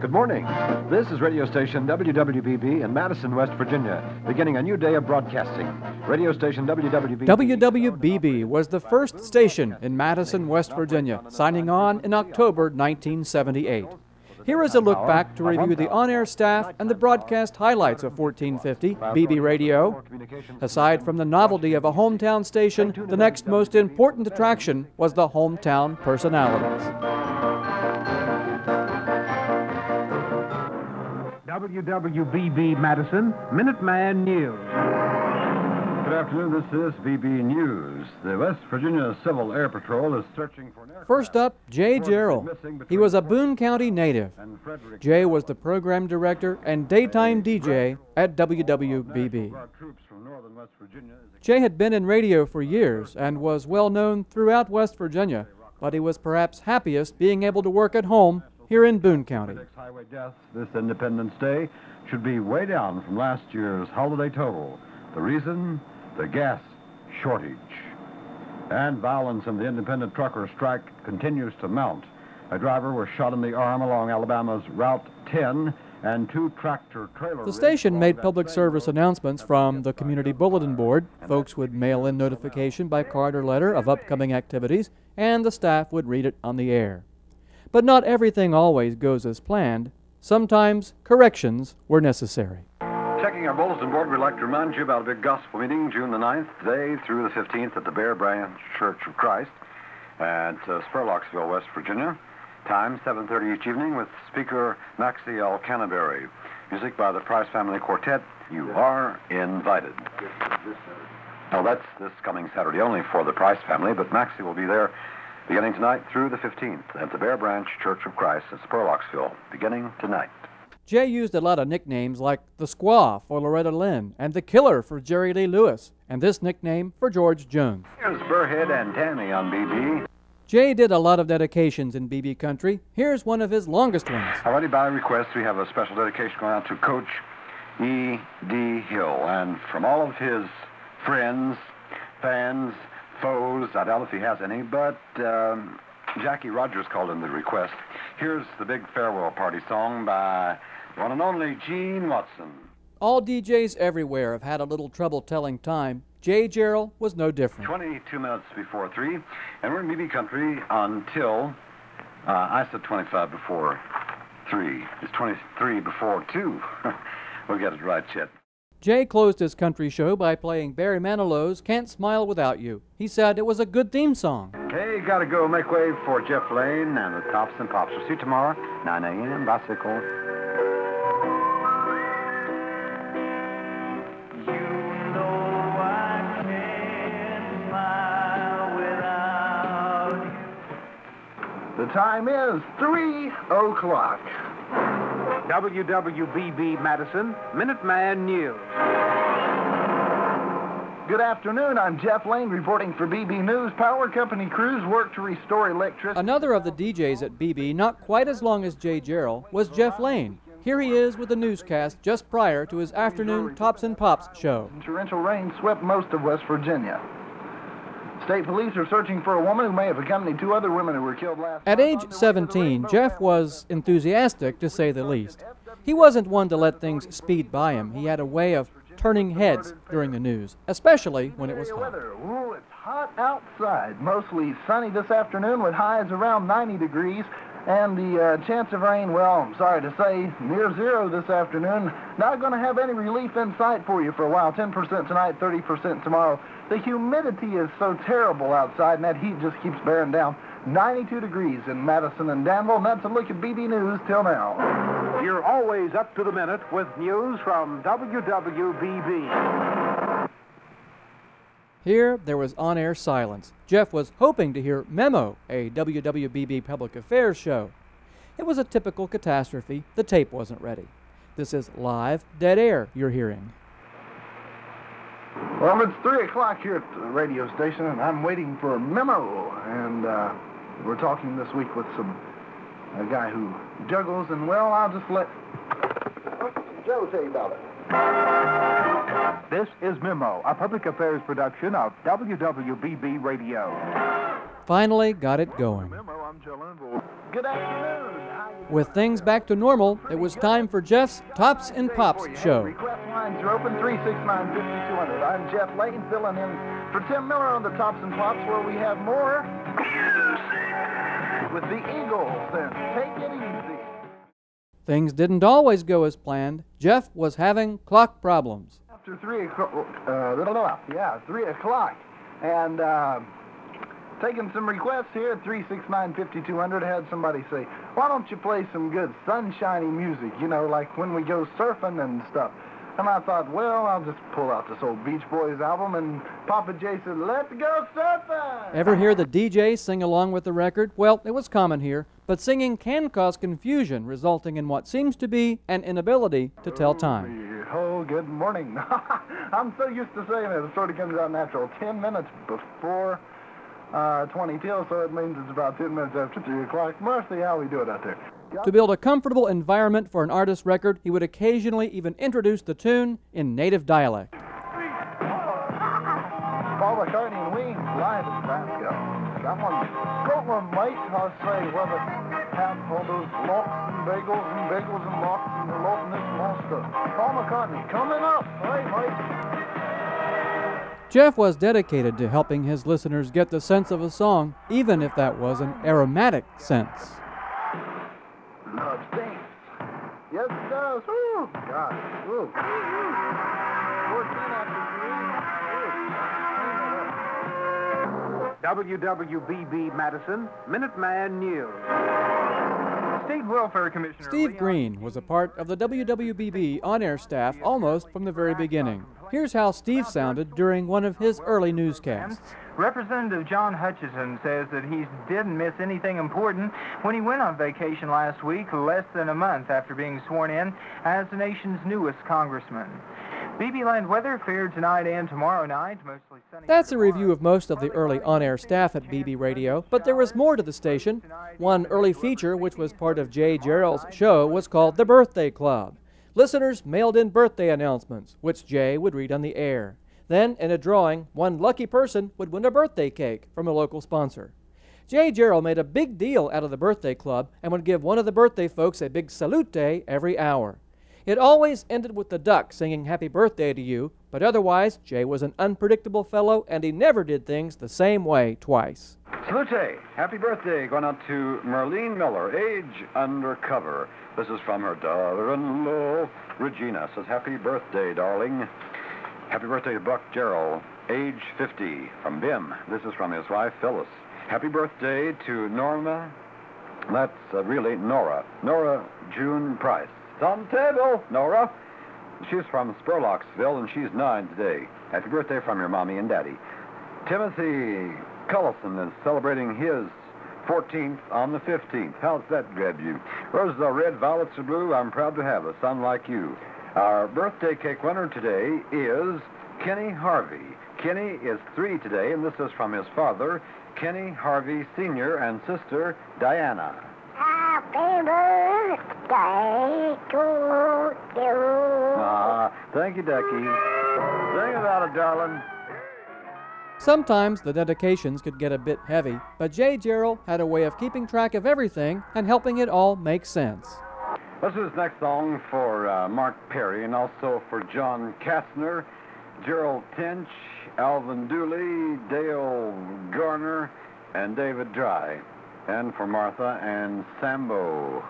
Good morning. This is radio station WWBB in Madison, West Virginia, beginning a new day of broadcasting. Radio station WWBB. WWBB was the first station in Madison, West Virginia, signing on in October 1978. Here is a look back to review the on-air staff and the broadcast highlights of 1450 BB Radio. Aside from the novelty of a hometown station, the next most important attraction was the hometown personalities. WWBB Madison, Minuteman News. Good afternoon, this is BB News. The West Virginia Civil Air Patrol is searching for an aircraft. First up, Jay Gerald. He was a Boone County native. Jay was the program director and daytime DJ at WWBB. Jay had been in radio for years and was well known throughout West Virginia, but he was perhaps happiest being able to work at home here in Boone County. Highway deaths this Independence Day should be way down from last year's holiday total. The reason? The gas shortage. And violence in the independent trucker strike continues to mount. A driver was shot in the arm along Alabama's Route 10, and two tractor-trailer... The station made public service announcements from the Community Bulletin Board. Folks would mail in notification by card or letter of upcoming activities, and the staff would read it on the air. But not everything always goes as planned. Sometimes corrections were necessary. Checking our bulletin board, we'd like to remind you about a big gospel meeting June the 9th, today through the 15th at the Bear Branch Church of Christ at Spurlocksville, West Virginia. Time, 7:30 each evening with speaker Maxie L. Canterbury. Music by the Price Family Quartet. You are invited. Now, that's this coming Saturday only for the Price family, but Maxie will be there beginning tonight through the 15th at the Bear Branch Church of Christ at Spurlocksville, beginning tonight. Jay used a lot of nicknames like the Squaw for Loretta Lynn and the Killer for Jerry Lee Lewis, and this nickname for George Jones. Here's Burhead and Tammy on BB. Jay did a lot of dedications in BB country. Here's one of his longest ones. Already by request, we have a special dedication going out to Coach E.D. Hill, and from all of his friends, fans, foes, I doubt if he has any, but Jackie Rogers called in the request. Here's the big farewell party song by one and only Gene Watson. All DJs everywhere have had a little trouble telling time. Jay Gerald was no different. 22 minutes before 3, and we're in BB country until, I said 25 before 3. It's 23 before 2. We'll get it right, Chet. Jay closed his country show by playing Barry Manilow's Can't Smile Without You. He said it was a good theme song. Hey, gotta go make way for Jeff Lane and the Tops and Pops. We'll see you tomorrow, 9 a.m. Bicycle. The time is 3 o'clock. WWBB Madison, Minuteman News. Good afternoon, I'm Jeff Lane reporting for BB News. Power company crews work to restore electricity. Another of the DJs at BB, not quite as long as Jay Gerald, was Jeff Lane. Here he is with a newscast just prior to his afternoon Tops and Pops show. Torrential rain swept most of West Virginia. State police are searching for a woman who may have accompanied two other women who were killed last At age 17, Jeff was enthusiastic, to say the least. He wasn't one to let things speed by him. He had a way of turning heads during the news, especially when it was hot. Ooh, it's hot outside. Mostly sunny this afternoon with highs around 90 degrees. And the chance of rain, well, I'm sorry to say, near zero this afternoon. Not going to have any relief in sight for you for a while. 10% tonight, 30% tomorrow. The humidity is so terrible outside, and that heat just keeps bearing down. 92 degrees in Madison and Danville, and that's a look at BB News till now. You're always up to the minute with news from WWBB. Here, there was on-air silence. Jeff was hoping to hear Memo, a WWBB public affairs show. It was a typical catastrophe. The tape wasn't ready. This is live, dead air you're hearing. Well, it's 3 o'clock here at the radio station, and I'm waiting for Memo. And we're talking this week with a guy who juggles, and, well, I'll just let Joe tell you about it. This is Memo, a public affairs production of WWBB Radio. Finally got it going. Memo, I'm Joe Linville. Good afternoon. With things back to normal, it was time for Jeff's Tops and Pops show. Request lines are open, 369-5200. I'm Jeff Layton, filling in for Tim Miller on the Tops and Pops, where we have more with the Eagles. Then take it easy. Things didn't always go as planned. Jeff was having clock problems. After 3 o'clock, 3 o'clock. And taking some requests here at 369-5200, had somebody say, why don't you play some good sunshiny music, you know, like when we go surfing and stuff. And I thought, well, I'll just pull out this old Beach Boys album, and Papa J said, let's go surfing! Ever hear the DJ sing along with the record? Well, it was common here, but singing can cause confusion, resulting in what seems to be an inability to tell time. Oh, good morning. I'm so used to saying it sort of comes out natural. 10 minutes before 20 till, so it means it's about 10 minutes after 3 o'clock. Mercy, how we do it out there. To build a comfortable environment for an artist's record, he would occasionally even introduce the tune in native dialect. Paul McCartney and Wings live in Glasgow. Got one Scotland, mate. I say, whether have all those lots and bagels and lots and lots and this monster. Paul McCartney coming up. Hey, mate. Jeff was dedicated to helping his listeners get the sense of a song, even if that was an aromatic sense. Love stinks. Yes, it does. Woo! God. Woo. 14 after 3. WWBB Madison, Minuteman News. State Welfare Commissioner Steve Green was a part of the WWBB on-air staff almost from the very beginning. Here's how Steve sounded during one of his early newscasts. Representative John Hutchison says that he didn't miss anything important when he went on vacation last week, less than a month after being sworn in as the nation's newest congressman. BB Land weather fared tonight and tomorrow night, mostly sunny. That's a review of most of the early on-air staff at BB Radio, but there was more to the station. One early feature, which was part of Jay Gerald's show, was called The Birthday Club. Listeners mailed in birthday announcements, which Jay would read on the air. Then, in a drawing, one lucky person would win a birthday cake from a local sponsor. Jay Gerald made a big deal out of the birthday club and would give one of the birthday folks a big salute every hour. It always ended with the duck singing happy birthday to you, but otherwise, Jay was an unpredictable fellow and he never did things the same way twice. Salute! Happy birthday going out to Merlene Miller, age undercover. This is from her daughter-in-law, Regina. Says, happy birthday, darling. Happy birthday to Buck Gerald, age 50, from Bim. This is from his wife, Phyllis. Happy birthday to Norma. That's really Nora. Nora June Price. It's on the table, Nora. She's from Spurlocksville, and she's 9 today. Happy birthday from your mommy and daddy. Timothy Cullison is celebrating his 14th on the 15th. How's that grab you? Roses are red, violets are blue. I'm proud to have a son like you. Our birthday cake winner today is Kenny Harvey. Kenny is 3 today, and this is from his father, Kenny Harvey Sr., and sister, Diana. Happy birthday to you. Thank you, Ducky. Sing about it, darling. Sometimes the dedications could get a bit heavy, but Jay Gerald had a way of keeping track of everything and helping it all make sense. This is next song for Mark Perry and also for John Kastner, Gerald Tinch, Alvin Dooley, Dale Garner, and David Dry, and for Martha and Sambo.